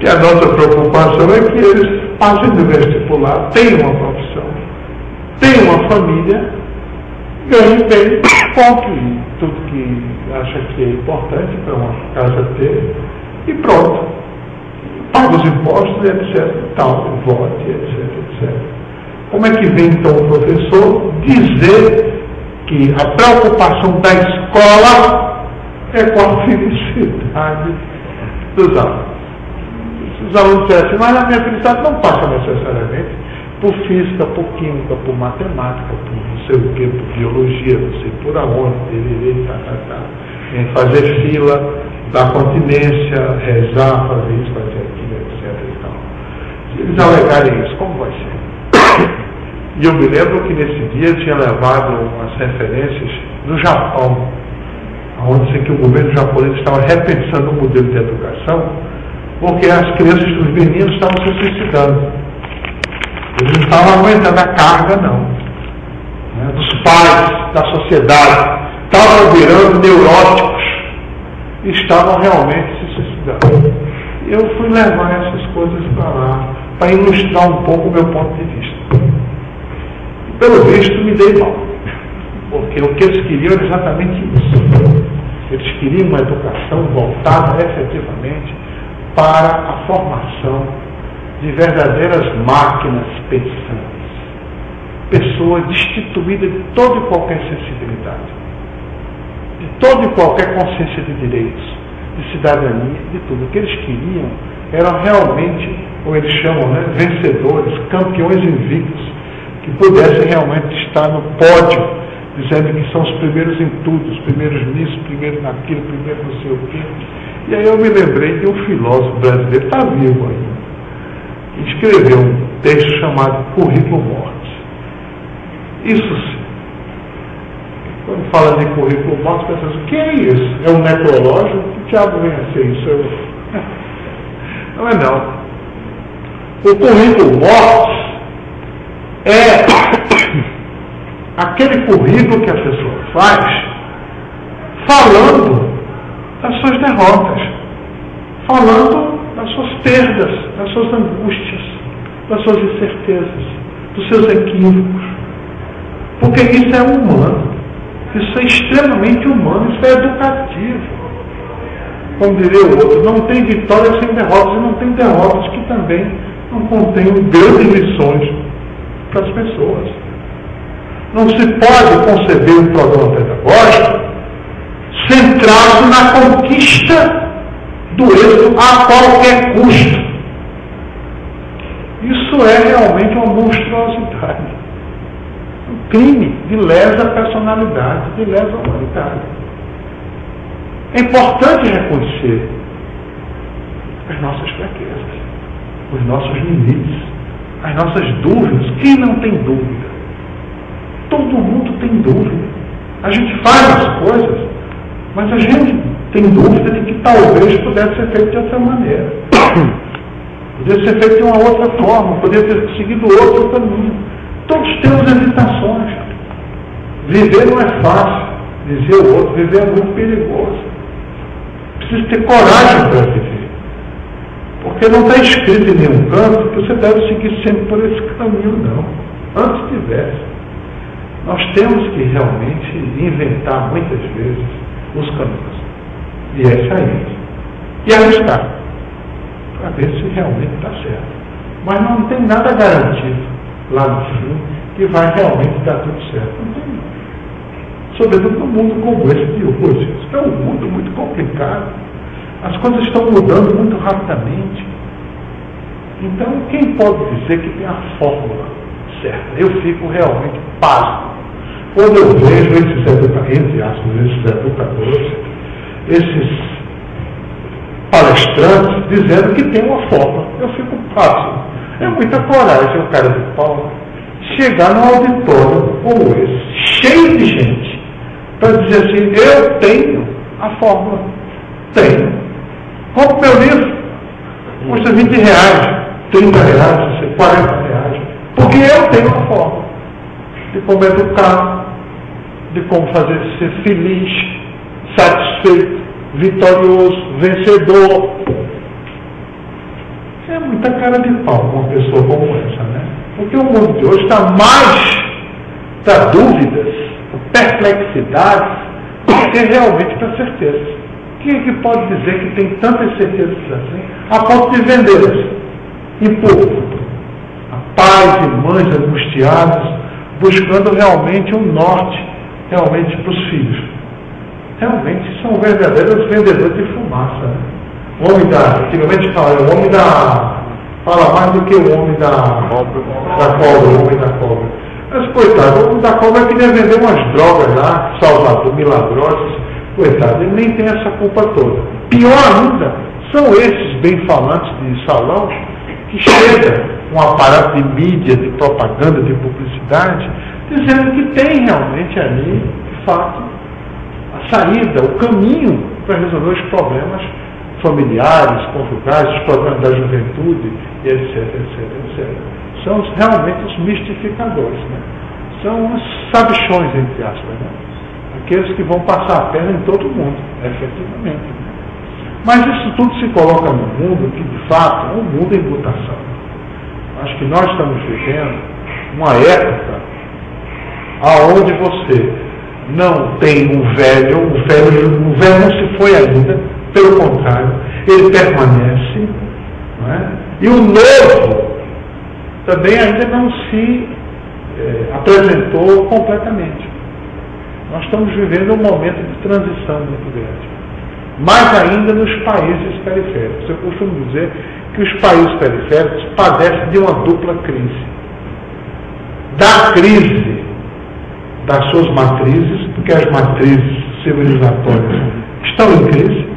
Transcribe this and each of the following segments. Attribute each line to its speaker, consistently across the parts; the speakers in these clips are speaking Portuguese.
Speaker 1: que a nossa preocupação é que eles passem do vestibular, tenham uma profissão, tenham uma família, ganhem bem, compre tudo que acha que é importante para uma casa ter, e pronto. Paga os impostos, etc. Tal, vote, etc, etc. Como é que vem então o professor dizer que a preocupação da escola é com a felicidade dos alunos? Os alunos dizem assim, mas a minha felicidade não passa necessariamente por física, por química, por matemática, por não sei o que, por biologia, não sei por aonde, em fazer fila, dar continência, rezar, fazer isso, fazer aquilo, etc. E tal. Se eles alegarem isso, como vai ser? E eu me lembro que nesse dia eu tinha levado umas referências do Japão, onde sei que o governo japonês estava repensando o modelo de educação, porque as crianças dos meninos estavam se suicidando. Eles não estavam aguentando a carga, não. Né, dos pais, da sociedade. Estavam virando neuróticos. E estavam realmente se suicidando. E eu fui levar essas coisas para lá, para ilustrar um pouco o meu ponto de vista. E, pelo visto, me dei mal. Porque o que eles queriam era exatamente isso. Eles queriam uma educação voltada efetivamente para a formação de verdadeiras máquinas pensantes, pessoas destituídas de toda e qualquer sensibilidade, de toda e qualquer consciência de direitos, de cidadania, de tudo. O que eles queriam eram realmente, como eles chamam, né, vencedores, campeões invictos, que pudessem realmente estar no pódio, dizendo que são os primeiros em tudo, os primeiros nisso, primeiros naquilo, primeiro não sei o quê. E aí eu me lembrei de um filósofo brasileiro, está vivo ainda, que escreveu um texto chamado Currículo Mortis. Isso sim. Quando fala de currículo mortis, pensa assim, o que é isso? É um necrológio? Que diabo vem a ser isso? Não é não. O currículo mortis é aquele currículo que a pessoa faz falando das suas derrotas, falando das suas perdas, das suas angústias, das suas incertezas, dos seus equívocos. Porque isso é humano, isso é extremamente humano, isso é educativo. Como diria o outro, não tem vitória sem derrotas, e não tem derrotas que também não contêm grandes lições para as pessoas. Não se pode conceber um programa pedagógico centrado na conquista do êxito a qualquer custo. Isso é realmente uma monstruosidade. Um crime de lesa personalidade, de lesa humanidade. É importante reconhecer as nossas fraquezas, os nossos limites, as nossas dúvidas. Quem não tem dúvida? Todo mundo tem dúvida. A gente faz as coisas, mas a gente tem dúvida de que talvez pudesse ser feito de outra maneira. Poderia ser feito de uma outra forma, poderia ter seguido outro caminho. Todos temos hesitações. Viver não é fácil, dizia o outro, viver é muito perigoso. Precisa ter coragem para viver. Porque não está escrito em nenhum canto que você deve seguir sempre por esse caminho, não. Antes tivesse. Nós temos que realmente inventar muitas vezes os caminhos. E é sair. E arriscar. Para ver se realmente está certo. Mas não tem nada garantido lá no fim que vai realmente dar tudo certo. Não tem não. Sobretudo num mundo como esse de hoje. Isso é um mundo muito complicado. As coisas estão mudando muito rapidamente. Então, quem pode dizer que tem a fórmula certa? Eu fico realmente pasmo quando eu vejo esses educadores, esses palestrantes dizendo que tem uma fórmula. Eu fico pasmo. É muita coragem o cara de pau chegar num auditório como esse, cheio de gente, para dizer assim, eu tenho a fórmula. Tenho. Compre meu livro. Custa R$20, R$30, R$40. Porque eu tenho a fórmula de como educar, de como fazer ser feliz, satisfeito, vitorioso, vencedor. É muita cara de pau com uma pessoa como essa, né? Porque o mundo de hoje está mais para dúvidas, perplexidades, do que realmente para certezas. Quem é que pode dizer que tem tantas certezas assim, a ponto de vendê-las em público? Pais e mães angustiados, buscando realmente um norte, realmente para os filhos. Realmente são verdadeiros vendedores de fumaça, né? O homem antigamente falava, o homem fala mais do que o homem da cobra, o homem da cobra. Mas, coitado, o homem da cobra queria vender umas drogas lá, salvador, milagrosas, coitado, ele nem tem essa culpa toda. Pior ainda, são esses bem-falantes de salão que chegam com um aparato de mídia, de propaganda, de publicidade, dizendo que tem realmente ali, de fato, a saída, o caminho para resolver os problemas familiares, conjugais, os problemas da juventude, e etc, etc, etc. São realmente os mistificadores, né? São os sabichões, entre aspas, né? Aqueles que vão passar a perna em todo mundo, efetivamente. Mas isso tudo se coloca no mundo que, de fato, é um mundo em mutação. Acho que nós estamos vivendo uma época aonde você não tem o velho não se foi ainda, pelo contrário, ele permanece, não é? E o novo também ainda não se apresentou completamente. Nós estamos vivendo um momento de transição muito grande. Mais ainda nos países periféricos. Eu costumo dizer que os países periféricos padecem de uma dupla crise. Da crise das suas matrizes, porque as matrizes civilizatórias estão em crise,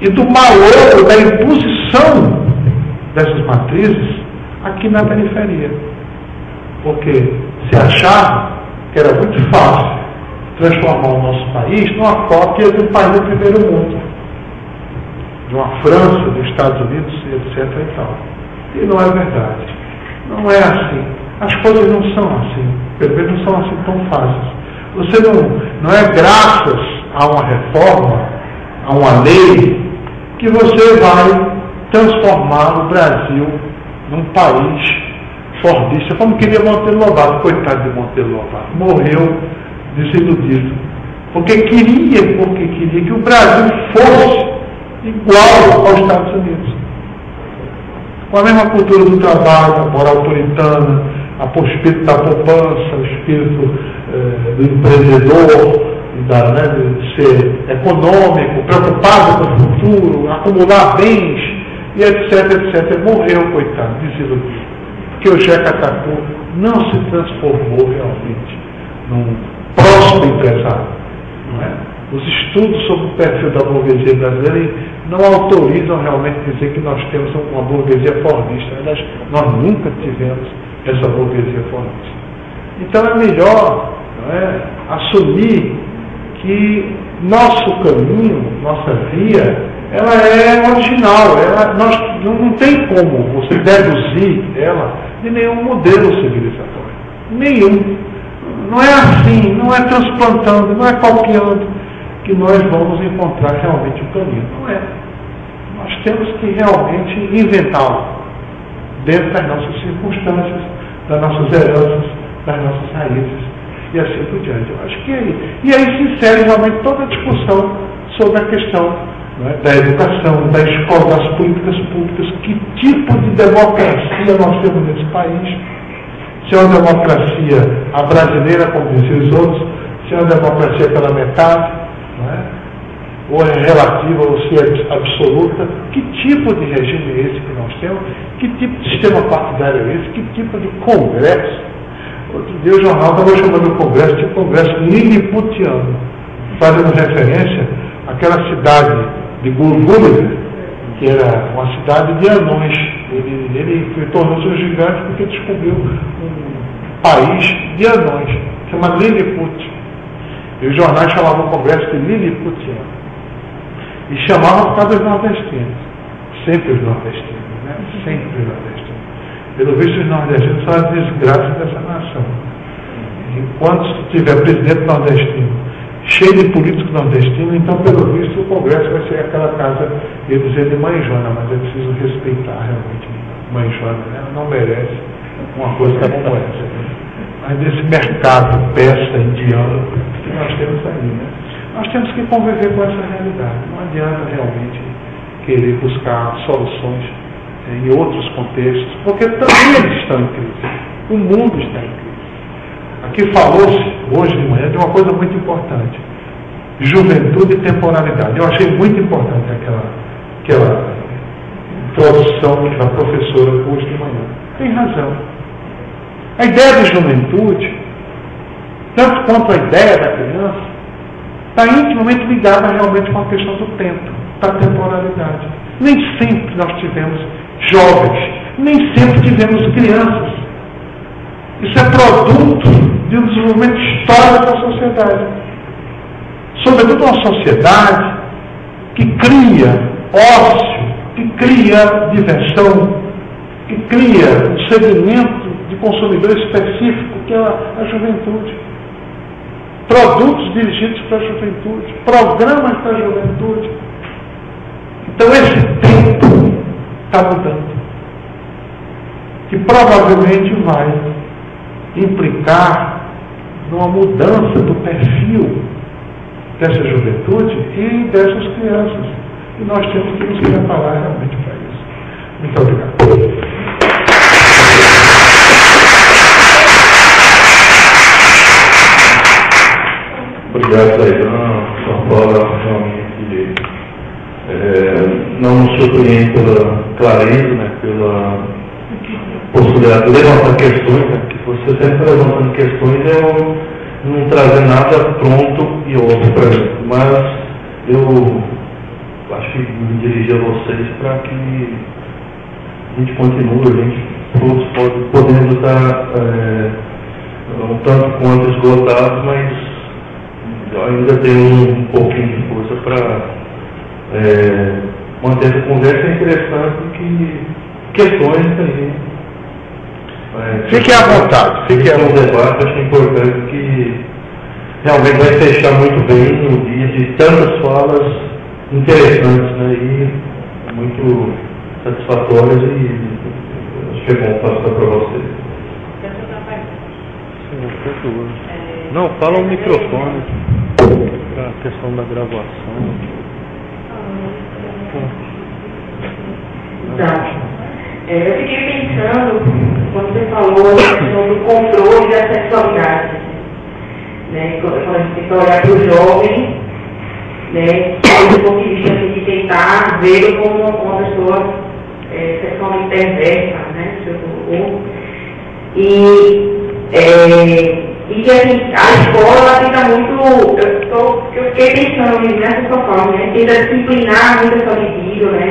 Speaker 1: e do malogro da imposição dessas matrizes aqui na periferia. Porque se achava que era muito fácil transformar o nosso país numa cópia de um país do primeiro mundo, de uma França, dos Estados Unidos, etc. e tal. E não é verdade. Não é assim. As coisas não são assim. Pelo menos não são assim tão fáceis. Você não é graças a uma reforma, a uma lei, que você vai transformar o Brasil num país fordista, como queria Monteiro Lobato. Coitado de Monteiro Lobato. Morreu desiludido. Porque queria que o Brasil fosse igual aos Estados Unidos. Com a mesma cultura do trabalho, a moral puritana, o espírito da poupança, o espírito do empreendedor, de ser econômico, preocupado com o futuro, acumular bens, e etc, etc. Morreu, coitado, desiludido. Porque o Jeca Tatu não se transformou realmente num próximo empresário. Não é? Os estudos sobre o perfil da burguesia brasileira não autorizam realmente dizer que nós temos uma burguesia fordista. Aliás, nós nunca tivemos essa burguesia fordista. Então é melhor, não é, assumir que nosso caminho, nossa via, ela é original. Não tem como você deduzir ela de nenhum modelo civilizatório. Nenhum. Não é assim, não é transplantando, não é copiando que nós vamos encontrar realmente o caminho. Não é. Nós temos que realmente inventá-lo dentro das nossas circunstâncias, das nossas heranças, das nossas raízes e assim por diante. Eu acho que é aí. E aí se insere realmente toda a discussão sobre a questão, não é, da educação, da escola, das políticas públicas, que tipo de democracia nós temos nesse país. Se é uma democracia a brasileira, como diziam os outros, se é uma democracia pela metade, não é? Ou é relativa ou se é absoluta, que tipo de regime é esse que nós temos? Que tipo de sistema partidário é esse? Que tipo de congresso? Outro dia o jornal estava chamando o congresso de congresso liliputiano, fazendo referência àquela cidade de Gulgulida, que era uma cidade de anões. Ele tornou-se um gigante porque descobriu um país de anões, chamado Liliput. E os jornais chamavam o congresso de liliputiano. E chamavam por causa dos nordestinos. Sempre os nordestinos, né? Sempre os nordestinos. Pelo visto, os nordestinos são a desgraça dessa nação. Enquanto se tiver presidente nordestino cheio de políticos nordestinos, então, pelo visto, o Congresso vai ser aquela casa, eu ia dizer, de Mãe Joana, mas é preciso respeitar realmente Mãe Joana, né? Ela não merece uma coisa como essa. Mas desse mercado persa, indiano, que nós temos aí, né? Nós temos que conviver com essa realidade. Não adianta realmente querer buscar soluções em outros contextos, porque também eles estão em crise. O mundo está em crise. Aqui falou-se, hoje de manhã, de uma coisa muito importante. Juventude e temporalidade. Eu achei muito importante aquela introdução que a professora pôs de manhã. Tem razão. A ideia de juventude, tanto quanto a ideia da criança, está intimamente ligada realmente com a questão do tempo, da temporalidade. Nem sempre nós tivemos jovens, nem sempre tivemos crianças. Isso é produto de um desenvolvimento histórico da sociedade. Sobretudo uma sociedade que cria ócio, que cria diversão, que cria um segmento de consumidor específico, que é a juventude. Produtos dirigidos para a juventude, programas para a juventude. Então esse tempo está mudando. Que provavelmente vai implicar numa mudança do perfil dessa juventude e dessas crianças. E nós temos que nos preparar realmente para isso. Muito obrigado.
Speaker 2: Obrigado, Zaidan. São Paulo realmente não nos surpreende pela clareza, né, pela possibilidade de levantar questões, né, que você sempre levantando questões, eu não trazer nada pronto e óbvio para mim. Mas eu acho que me dirigir a vocês para que a gente continue, a gente todos podemos estar um tanto quanto esgotados, mas ainda tem um pouquinho de força para manter essa conversa. É interessante que questões aí.
Speaker 1: Fique à vontade. Fique à vontade.
Speaker 2: Debate, acho importante que realmente vai fechar muito bem no dia de tantas falas interessantes, né, e muito satisfatórias, e acho que é bom passar para vocês.
Speaker 3: Não, fala o microfone para a questão da gravação.
Speaker 4: Então, eu fiquei pensando, quando você falou a questão do controle da sexualidade, né? Quando a gente tem que olhar para o jovem, né, do ponto de vista de tentar vê-lo como uma pessoa sexualmente perversa, né, e assim, a escola ela tenta muito, eu fiquei pensando nessa sua forma, né, tenta disciplinar muito essa libido, né,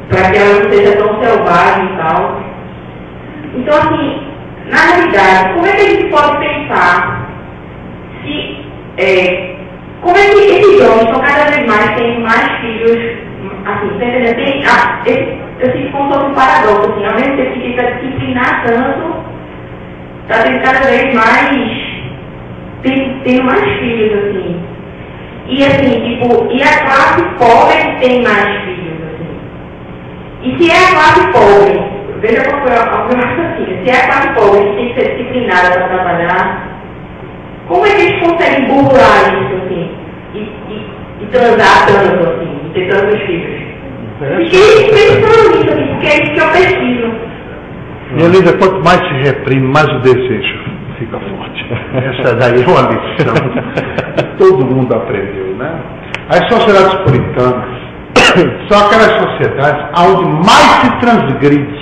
Speaker 4: para que ela não seja tão selvagem e tal. Então, assim, na realidade, como é que a gente pode pensar como é que esses jovens estão cada vez mais tendo mais filhos, assim, você entendeu? Eu sinto como se fosse um paradoxo, assim, ao mesmo tempo que tenta disciplinar tanto, está tendo cada vez mais, tendo mais filhos, assim. E assim, tipo, e a classe pobre que tem mais filhos, assim. E se é a classe pobre, veja qual foi a raciocínio, se é a classe pobre que tem que ser disciplinada para trabalhar, como é que eles conseguem burlar isso, assim, e transar tanto, assim, e ter tantos filhos? Fiquei pensando nisso, assim, porque é isso que eu preciso.
Speaker 1: Minha Lídia, quanto mais se reprime, mais o desejo fica forte. Essa daí é uma lição que todo mundo aprendeu, né? As sociedades puritanas são aquelas sociedades onde mais se transgride,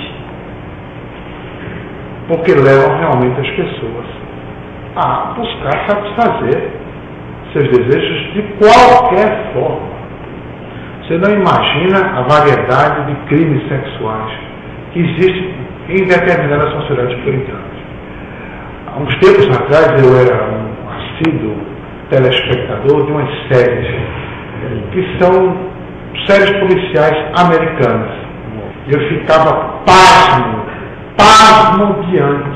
Speaker 1: porque levam realmente as pessoas a buscar satisfazer seus desejos de qualquer forma. Você não imagina a variedade de crimes sexuais que existe em determinadas sociedades puritanas. Há uns tempos atrás eu era um assíduo telespectador de umas séries que são séries policiais americanas. Eu ficava pasmo diante